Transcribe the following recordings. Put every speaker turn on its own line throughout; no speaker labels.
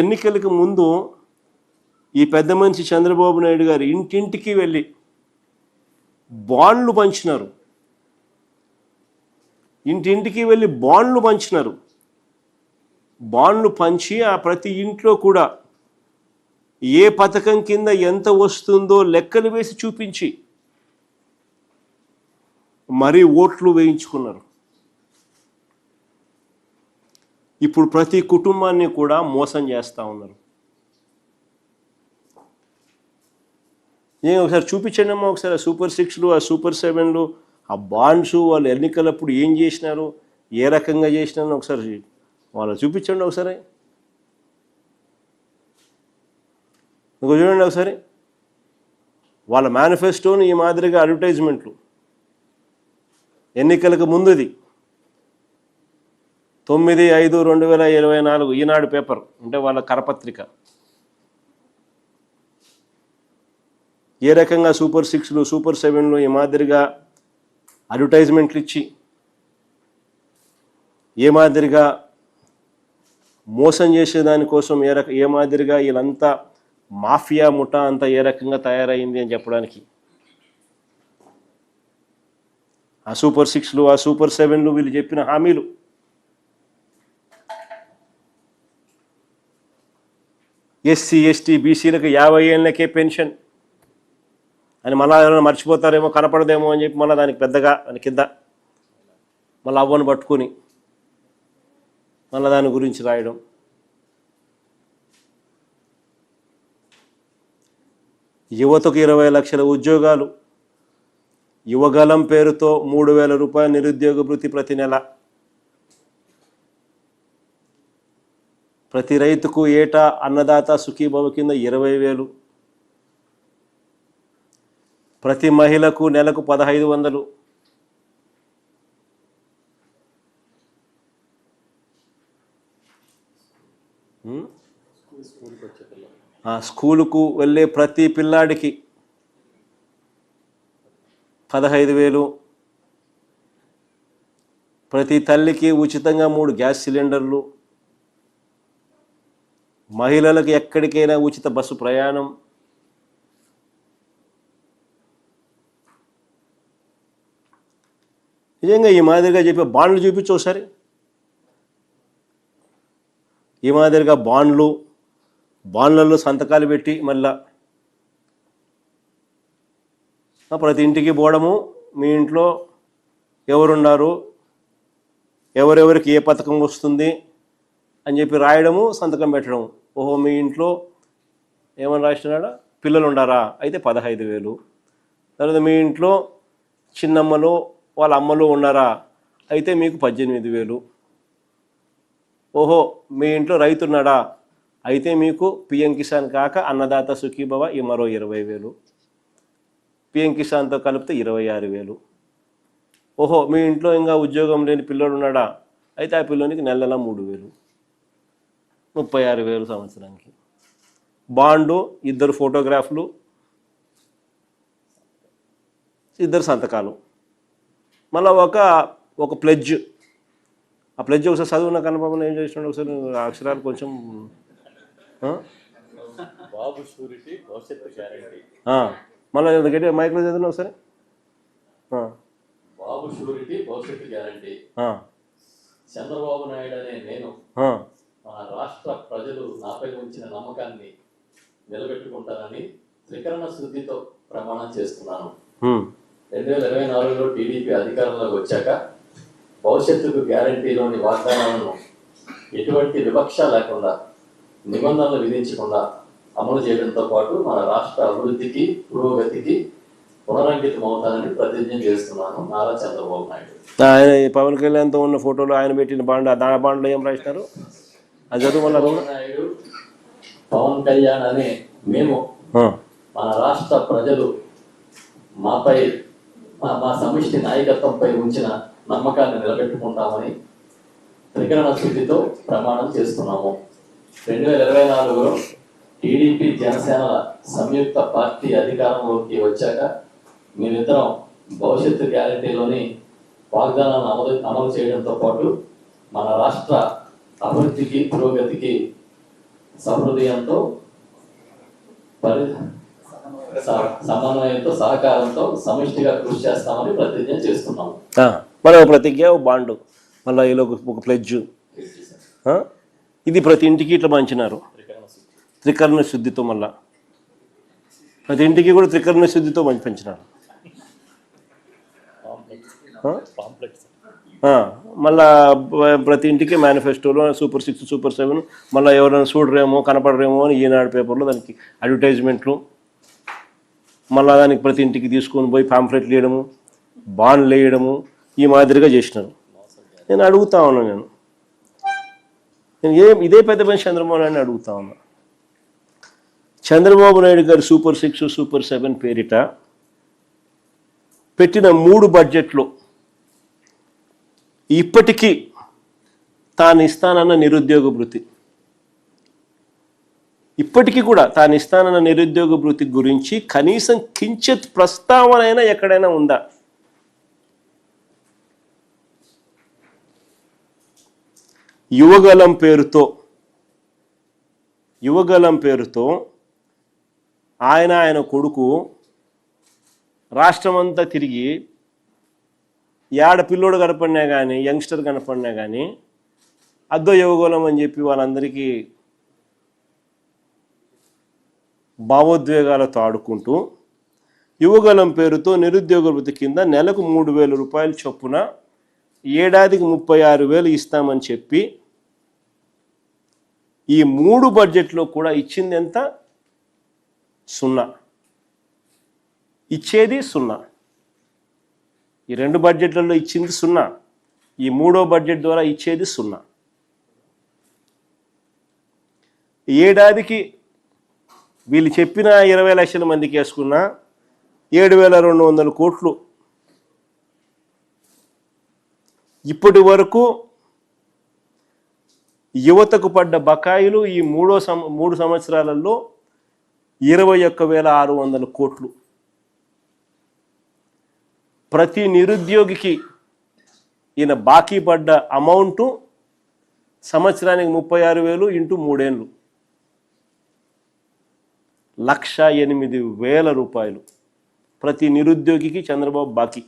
ఎన్నికలకు ముందు ఈ పెద్ద మనిషి చంద్రబాబు నాయుడు గారు ఇంటింటికి వెళ్ళి బాండ్లు పంచినారు. ఇంటింటికి వెళ్ళి బాండ్లు పంచినారు. బాండ్లు పంచి ఆ ప్రతి ఇంట్లో కూడా ఏ పథకం కింద ఎంత వస్తుందో లెక్కలు వేసి చూపించి మరీ ఓట్లు వేయించుకున్నారు. ఇప్పుడు ప్రతి కుటుంబాన్ని కూడా మోసం చేస్తూ ఉన్నారు. నేను ఒకసారి చూపించండి అమ్మా, ఒకసారి సూపర్ 6లు, ఆ సూపర్ 7లు, ఆ బాండ్స్, వాళ్ళు ఎన్నికలప్పుడు ఏం చేసినారు, ఏ రకంగా చేసినారని ఒకసారి వాళ్ళు చూపించండి. ఒకసారి ఇంకో చూడండి ఒకసారి. వాళ్ళ మేనిఫెస్టోని ఈ మాదిరిగా అడ్వర్టైజ్మెంట్లు ఎన్నికలకు ముందుది 9/5/2024 ఈనాడు పేపర్ అంటే వాళ్ళ కరపత్రిక. ఏ రకంగా సూపర్ 6లు, సూపర్ 7లు ఈ మాదిరిగా అడ్వర్టైజ్మెంట్లు ఇచ్చి ఏ మాదిరిగా మోసం చేసేదానికోసం ఏ మాదిరిగా వీళ్ళంతా మాఫియా ముఠా అంతా ఏ రకంగా తయారైంది అని చెప్పడానికి ఆ సూపర్ 6లు, ఆ సూపర్ 7లు వీళ్ళు చెప్పిన హామీలు. ఎస్సీ, ఎస్టీ, బీసీలకు 50 ఏళ్ళకే పెన్షన్ అని మళ్ళా ఎవరైనా మర్చిపోతారేమో, కనపడదేమో అని చెప్పి మళ్ళీ దానికి పెద్దగా దాని కింద మళ్ళీ అవ్వను పట్టుకొని మళ్ళీ దాని గురించి రాయడం. యువతకు 20 లక్షల ఉద్యోగాలు, యువగలం పేరుతో 3,000 రూపాయల నిరుద్యోగ భృతి ప్రతి నెల, ప్రతి రైతుకు ఏటా అన్నదాత సుఖీభవ కింద 20,000, ప్రతి మహిళకు నెలకు 1,500, స్కూలుకు వెళ్ళే ప్రతి పిల్లాడికి 15,000, ప్రతి తల్లికి ఉచితంగా 3 గ్యాస్ సిలిండర్లు, మహిళలకు ఎక్కడికైనా ఉచిత బస్సు ప్రయాణం, నిజంగా ఈ మాదిరిగా చెప్పే బాండ్లు చూపించు ఒకసారి. ఈ మాదిరిగా బాండ్లలో సంతకాలు పెట్టి మళ్ళా ప్రతి ఇంటికి పోవడము, మీ ఇంట్లో ఎవరున్నారు, ఎవరెవరికి ఏ పథకం వస్తుంది అని చెప్పి రాయడము, సంతకం పెట్టడం. ఓహో మీ ఇంట్లో ఏమని రాసినాడా, పిల్లలు ఉండారా, అయితే 15,000. తర్వాత మీ ఇంట్లో చిన్నమ్మలు వాళ్ళ అమ్మలు ఉన్నారా, అయితే మీకు 18,000. ఓహో మీ ఇంట్లో రైతు ఉన్నాడా, అయితే మీకు పిఎం కిసాన్ కాక అన్నదాత సుఖీభవ ఈ మరో 20,000, పిఎం కిసాన్తో కలిపితే 26,000. ఓహో మీ ఇంట్లో ఇంకా ఉద్యోగం లేని పిల్లోడు ఉన్నాడా, అయితే ఆ పిల్లోనికి నెల 3,000, 36,000 సంవత్సరానికి. బాండు, 2 ఫోటోగ్రాఫ్లు, 2 సంతకాలు, మళ్ళీ ఒక ప్లెడ్జ్. ఆ ప్లెడ్జ్ ఒకసారి చదువున్న కన్నబాబుని ఏం చేసినాడు ఒకసారి, అక్షరాలు కొంచెం
బాబు షూరిటీ భవిష్యత్తు గ్యారంటీ.
మళ్ళీ గట్టి మైక్లో చదివిన ఒకసారి.
బాబు షూరిటీ భవిష్యత్తు గ్యారంటీ. చంద్రబాబు నాయుడు అనే నేను మన రాష్ట్ర ప్రజలు నాపై ఉంచిన నమ్మకాన్ని నిలబెట్టుకుంటానని త్రికరణ శుద్ధితో ప్రమాణం చేస్తున్నాను. 2024లో టీడీపీ అధికారంలోకి వచ్చాక భవిష్యత్తుకు గ్యారంటీలోని వాగ్దానాలను ఎటువంటి వివక్ష లేకుండా, నిబంధనలు విధించకుండా అమలు చేయడంతో పాటు మన రాష్ట్ర అభివృద్ధికి, పురోగతికి పునరంకితం అవుతానని ప్రతిజ్ఞ చేస్తున్నాను. నారా చంద్రబాబు నాయుడు.
ఆయన పవన్ కళ్యాణ్తో ఉన్న ఫోటోలు ఆయన పెట్టిన బాండ్, ఆ బాండ్లో ఏం రాసినారు అది చదువు.
నాయుడు, పవన్ కళ్యాణ్ అనే మేము మన రాష్ట్ర ప్రజలు మాపై మా సమిష్టి నాయకత్వంపై ఉంచిన నమ్మకాన్ని నిలబెట్టుకుంటామని త్రికరణ శుద్ధితో ప్రమాణం చేస్తున్నాము. 2024లో టీడీపీ జనసేనల సంయుక్త పార్టీ అధికారంలోకి వచ్చాక మేమిద్దరం భవిష్యత్తు గ్యారంటీలోని వాగ్దానాలను అమలు చేయడంతో పాటు మన రాష్ట్ర అభివృద్ధికి, పురోగతికి సహృదయంతో సమన్వయంతో సహకారంతో సమిష్టిగా కృషి చేస్తామని ప్రతిజ్ఞ చేస్తున్నాము.
మరో ప్రతిజ్ఞ బాండు మళ్ళీ ఇలా ఒక ప్లెడ్జ్. ఇది ప్రతి ఇంటికి ఇట్లా పంచినారు త్రికరణ శుద్ధితో. మళ్ళా ప్రతి ఇంటికి కూడా త్రికరణ శుద్ధితో పంచినారు. మళ్ళా ప్రతి ఇంటికి మేనిఫెస్టోలో సూపర్ 6 సూపర్ 7 మళ్ళీ ఎవరైనా చూడరేమో కనపడరేమో అని ఈనాడు పేపర్లో దానికి అడ్వర్టైజ్మెంట్లు, మళ్ళీ దానికి ప్రతి ఇంటికి తీసుకొని పోయి పాంఫ్లెట్లు వేయడము, బాండ్లు వేయడము, ఈ మాదిరిగా చేసినారు. నేను అడుగుతా ఉన్నాను, నేను ఇదే పెద్ద పని చంద్రబాబు నాయుడు అడుగుతా ఉన్నా. చంద్రబాబు నాయుడు గారు సూపర్ 6 సూపర్ 7 పేరిట పెట్టిన 3 బడ్జెట్లు ఇప్పటికీ తాను ఇస్తానన్న నిరుద్యోగ భృతి, ఇప్పటికీ కూడా తాను ఇస్తానన్న నిరుద్యోగ భృతి గురించి కనీసం కించిత్ ప్రస్తావన అయినా ఎక్కడైనా ఉందా? యువగలం పేరుతో ఆయన కొడుకు రాష్ట్రమంతా తిరిగి ఏడ పిల్లోడు కనపడినా కానీ యంగ్స్టర్ కనపడినా కానీ అద్దో యువగలం అని చెప్పి వాళ్ళందరికీ భావోద్వేగాలతో ఆడుకుంటూ యువగలం పేరుతో నిరుద్యోగ వృత్తి కింద నెలకు 3,000 రూపాయలు చొప్పున ఏడాదికి 36,000 ఇస్తామని చెప్పి ఈ 3 బడ్జెట్లో కూడా ఇచ్చింది ఎంత? 0. ఇచ్చేది 0. ఈ 2 బడ్జెట్లలో ఇచ్చింది 0. ఈ 3వ బడ్జెట్ ద్వారా ఇచ్చేది 0. ఏడాదికి వీళ్ళు చెప్పిన 20 లక్షల మందికి వేసుకున్న 7,200 కోట్లు ఇప్పటి వరకు యువతకు పడ్డ బకాయిలు ఈ 3 సంవత్సరాలలో 21,600 కోట్లు. ప్రతి నిరుద్యోగికి ఈయన బాకీ పడ్డ అమౌంటు సంవత్సరానికి 36,000 ఇంటూ 3 ఏళ్ళు 1,08,000 రూపాయలు ప్రతి నిరుద్యోగికి చంద్రబాబు బాకీ.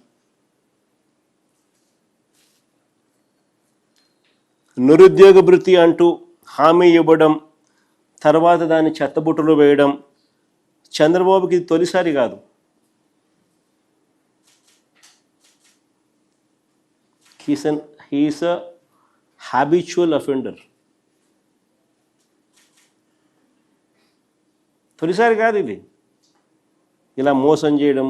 నిరుద్యోగ భృతి అంటూ హామీ ఇవ్వడం, తర్వాత దాన్ని చెత్తబుట్టలో వేయడం చంద్రబాబుకి తొలిసారి కాదు. హీఈస్ అ హ్యాబిచువల్ అఫెండర్. తొలిసారి కాదు ఇది ఇలా మోసం చేయడం.